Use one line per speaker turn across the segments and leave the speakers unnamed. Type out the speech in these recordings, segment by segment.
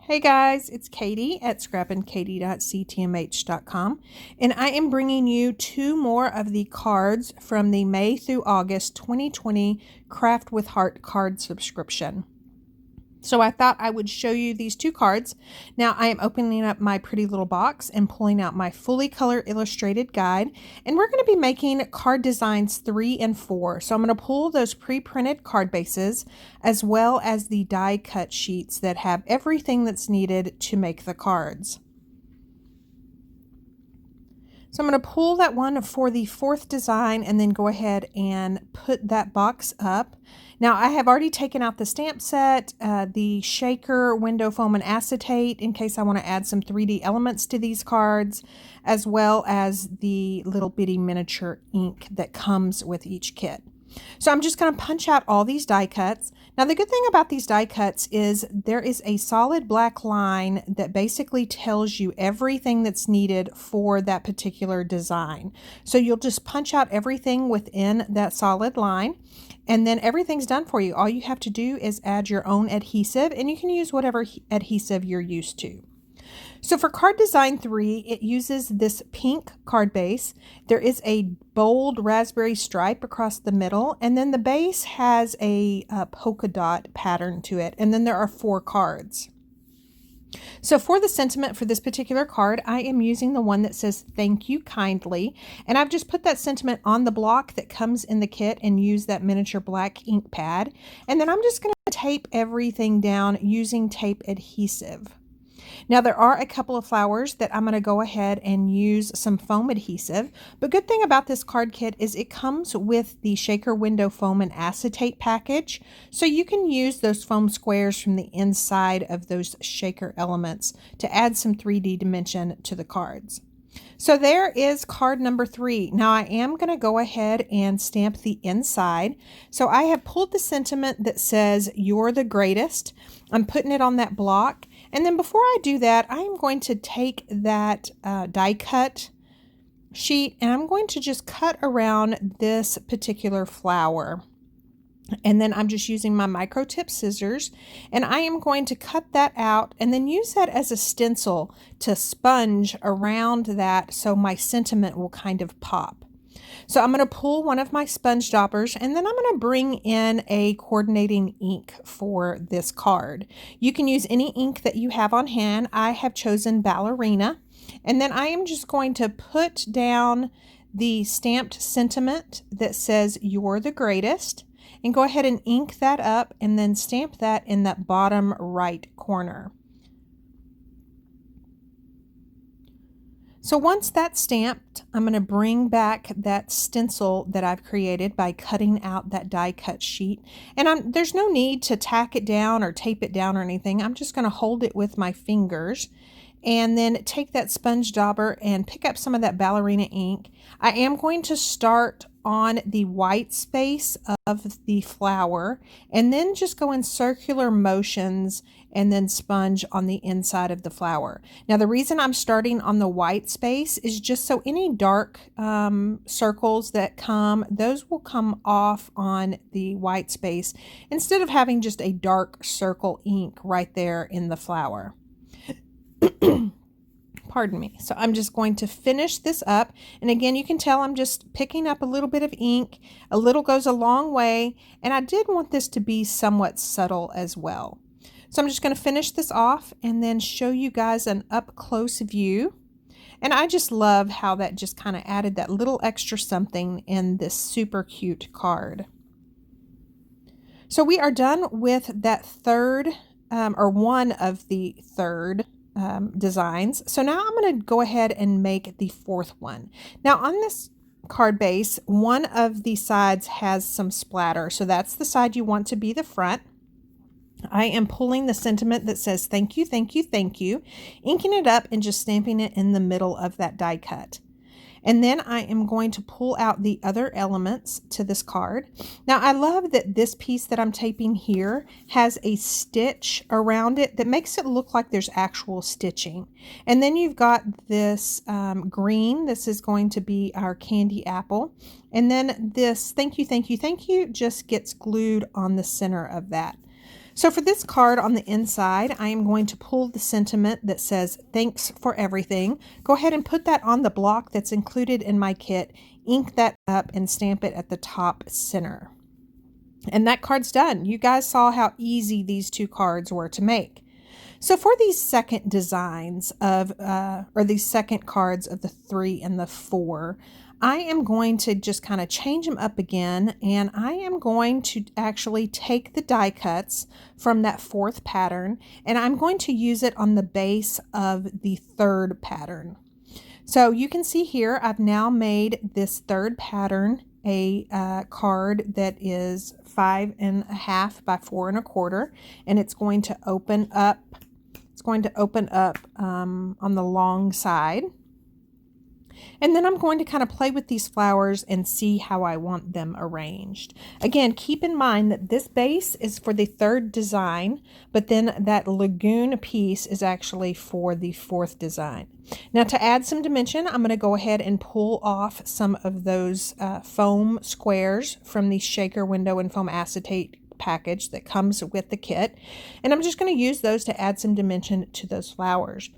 Hey guys, it's Katie at scrappinkaty.ctmh.com, and I am bringing you two more of the cards from the May through August 2020 Craft with Heart card subscription. So I thought I would show you these two cards. Now I am opening up my pretty little box and pulling out my fully color illustrated guide, and we're going to be making card designs 3 and 4. So I'm going to pull those pre-printed card bases as well as the die cut sheets that have everything that's needed to make the cards. So I'm going to pull that one for the 4th design and then go ahead and put that box up. Now I have already taken out the stamp set, the shaker, window foam, and acetate in case I want to add some 3D elements to these cards, as well as the little bitty miniature ink that comes with each kit. So I'm just going to punch out all these die cuts. Now the good thing about these die cuts is there is a solid black line that basically tells you everything that's needed for that particular design. So you'll just punch out everything within that solid line, and then everything's done for you. All you have to do is add your own adhesive, and you can use whatever adhesive you're used to. So for card design 3, it uses this pink card base. There is a bold raspberry stripe across the middle, and then the base has a polka dot pattern to it, and then there are 4 cards. So for the sentiment for this particular card, I am using the one that says "Thank you kindly," and I've just put that sentiment on the block that comes in the kit and use that miniature black ink pad, and then I'm just going to tape everything down using tape adhesive. Now there are a couple of flowers that I'm going to go ahead and use some foam adhesive, but good thing about this card kit is it comes with the shaker, window foam, and acetate package, so you can use those foam squares from the inside of those shaker elements to add some 3D dimension to the cards. So there is card number 3. Now I am going to go ahead and stamp the inside. So I have pulled the sentiment that says "You're the greatest." I'm putting it on that block. And then before I do that, I am going to take that die cut sheet and I'm going to just cut around this particular flower. And then I'm just using my micro tip scissors, and I am going to cut that out and then use that as a stencil to sponge around that so my sentiment will kind of pop. So I'm going to pull one of my sponge daubers, and then I'm going to bring in a coordinating ink for this card. You can use any ink that you have on hand. I have chosen Ballerina, and then I am just going to put down the stamped sentiment that says "You're the greatest," and go ahead and ink that up and then stamp that in that bottom right corner. So once that's stamped, I'm going to bring back that stencil that I've created by cutting out that die cut sheet. And there's no need to tack it down or tape it down or anything. I'm just going to hold it with my fingers and then take that sponge dauber and pick up some of that Ballerina ink. I am going to start on the white space of the flower and then just go in circular motions and then sponge on the inside of the flower. Now the reason I'm starting on the white space is just so any dark circles that come, those will come off on the white space instead of having just a dark circle ink right there in the flower. Pardon me. So I'm just going to finish this up. And again, you can tell I'm just picking up a little bit of ink. A little goes a long way. And I did want this to be somewhat subtle as well. So I'm just going to finish this off and then show you guys an up close view. And I just love how that just kind of added that little extra something in this super cute card. So we are done with that third or one of the third designs. So now I'm going to go ahead and make the 4th one. Now on this card base, one of the sides has some splatter, so that's the side you want to be the front. I am pulling the sentiment that says "Thank you, thank you, thank you," inking it up and just stamping it in the middle of that die cut. And then I am going to pull out the other elements to this card. Now I love that this piece that I'm taping here has a stitch around it that makes it look like there's actual stitching. And then you've got this green. This is going to be our candy apple. And then this "Thank you, thank you, thank you" just gets glued on the center of that. So for this card on the inside, I am going to pull the sentiment that says, "Thanks for everything." Go ahead and put that on the block that's included in my kit, ink that up, and stamp it at the top center. And that card's done. You guys saw how easy these two cards were to make. So for these second designs of, or these second cards of the 3 and the 4, I am going to just kind of change them up again, and I am going to actually take the die cuts from that 4th pattern, and I'm going to use it on the base of the 3rd pattern. So you can see here, I've now made this 3rd pattern a card that is 5.5 by 4.25, and it's going to open up. It's going to open up on the long side. And then I'm going to kind of play with these flowers and see how I want them arranged. Again, keep in mind that this base is for the 3rd design, but then that lagoon piece is actually for the 4th design. Now to add some dimension, I'm going to go ahead and pull off some of those foam squares from the shaker window and foam acetate package that comes with the kit. And I'm just going to use those to add some dimension to those flowers.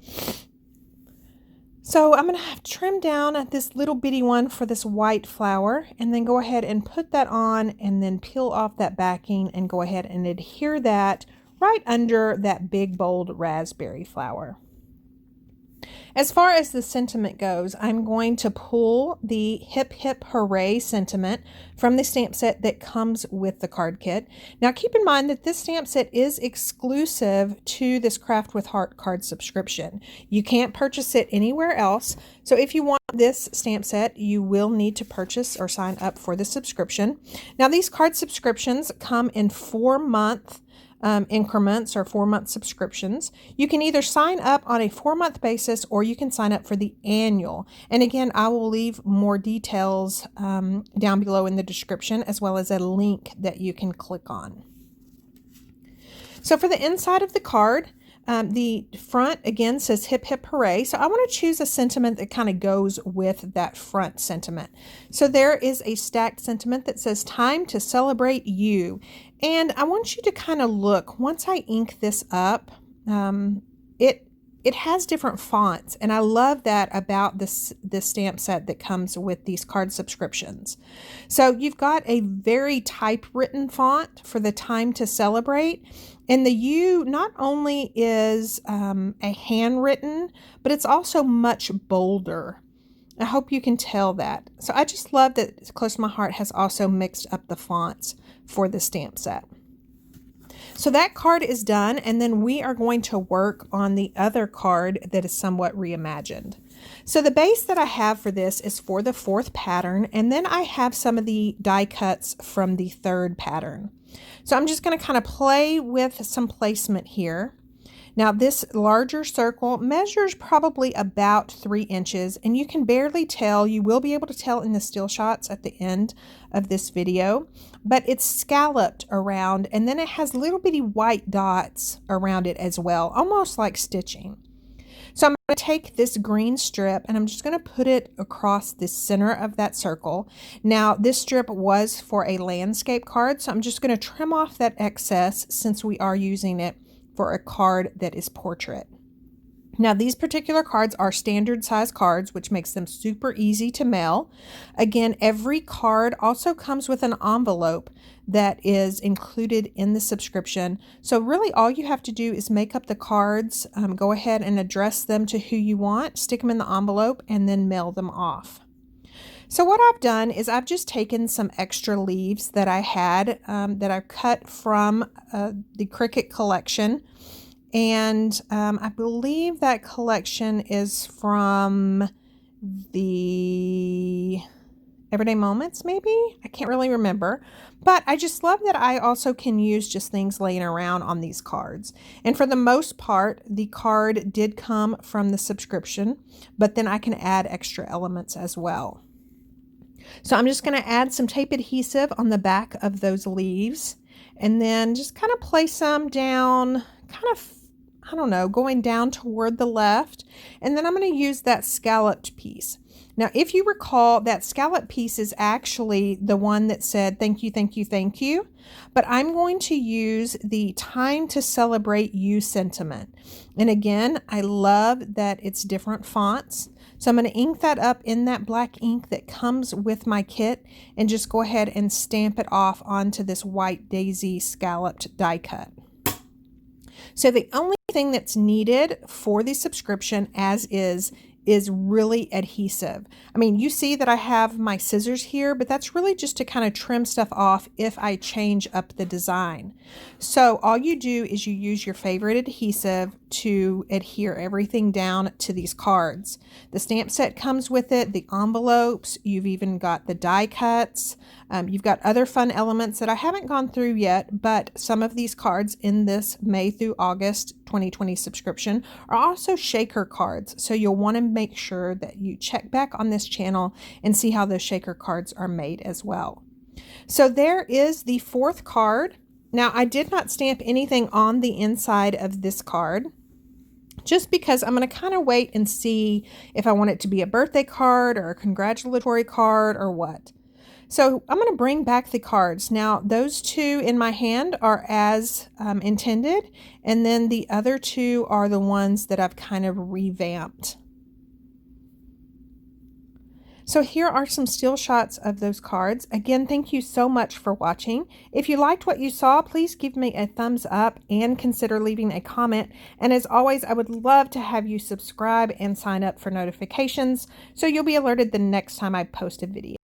So I'm going to trim down this little bitty one for this white flower, and then go ahead and put that on, and then peel off that backing and go ahead and adhere that right under that big bold raspberry flower. As far as the sentiment goes, I'm going to pull the Hip Hip Hooray sentiment from the stamp set that comes with the card kit. Now keep in mind that this stamp set is exclusive to this Craft with Heart card subscription. You can't purchase it anywhere else. So if you want this stamp set, you will need to purchase or sign up for the subscription. Now these card subscriptions come in 4-month increments or 4-month subscriptions. You can either sign up on a 4-month basis, or you can sign up for the annual. And again, I will leave more details down below in the description, as well as a link that you can click on. So for the inside of the card, the front again says Hip Hip Hooray. So I want to choose a sentiment that kind of goes with that front sentiment. So there is a stacked sentiment that says "Time to Celebrate You." And I want you to kind of look, once I ink this up, it has different fonts, and I love that about this stamp set that comes with these card subscriptions. So you've got a very typewritten font for the "Time to Celebrate," and the U not only is a handwritten, but it's also much bolder. I hope you can tell that. So I just love that Close to My Heart has also mixed up the fonts for the stamp set. So that card is done, and then we are going to work on the other card that is somewhat reimagined. So the base that I have for this is for the 4th pattern, and then I have some of the die cuts from the 3rd pattern. So I'm just going to kind of play with some placement here. Now this larger circle measures probably about 3 inches, and you can barely tell. You will be able to tell in the still shots at the end of this video, but it's scalloped around, and then it has little bitty white dots around it as well, almost like stitching. So I'm going to take this green strip, and I'm just going to put it across the center of that circle. Now this strip was for a landscape card, so I'm just going to trim off that excess since we are using it for a card that is portrait. Now these particular cards are standard size cards, which makes them super easy to mail. Again, every card also comes with an envelope that is included in the subscription. So really all you have to do is make up the cards, go ahead and address them to who you want, stick them in the envelope, and then mail them off. So what I've done is I've just taken some extra leaves that I had that I cut from the Cricut collection. And I believe that collection is from the Everyday Moments, maybe? I can't really remember. But I just love that I also can use just things laying around on these cards. And for the most part, the card did come from the subscription, but then I can add extra elements as well. So I'm just going to add some tape adhesive on the back of those leaves, and then just kind of place them down, kind of, I don't know, going down toward the left. And then I'm going to use that scalloped piece. Now, if you recall, that scallop piece is actually the one that said, thank you, thank you, thank you. But I'm going to use the time to celebrate you sentiment. And again, I love that it's different fonts. So I'm going to ink that up in that black ink that comes with my kit and just go ahead and stamp it off onto this white daisy scalloped die cut. So the only thing that's needed for the subscription as is really adhesive. I mean, you see that I have my scissors here, but that's really just to kind of trim stuff off if I change up the design. So all you do is you use your favorite adhesive to adhere everything down to these cards. The stamp set comes with it, the envelopes, you've even got the die cuts, you've got other fun elements that I haven't gone through yet, but some of these cards in this May through August 2020 subscription are also shaker cards. So you'll want to make sure that you check back on this channel and see how those shaker cards are made as well. So there is the fourth card. Now, I did not stamp anything on the inside of this card, just because I'm going to kind of wait and see if I want it to be a birthday card or a congratulatory card or what. So I'm going to bring back the cards. Now, those two in my hand are as intended, and then the other two are the ones that I've kind of revamped. So here are some still shots of those cards. Again, thank you so much for watching. If you liked what you saw, please give me a thumbs up and consider leaving a comment. And as always, I would love to have you subscribe and sign up for notifications so you'll be alerted the next time I post a video.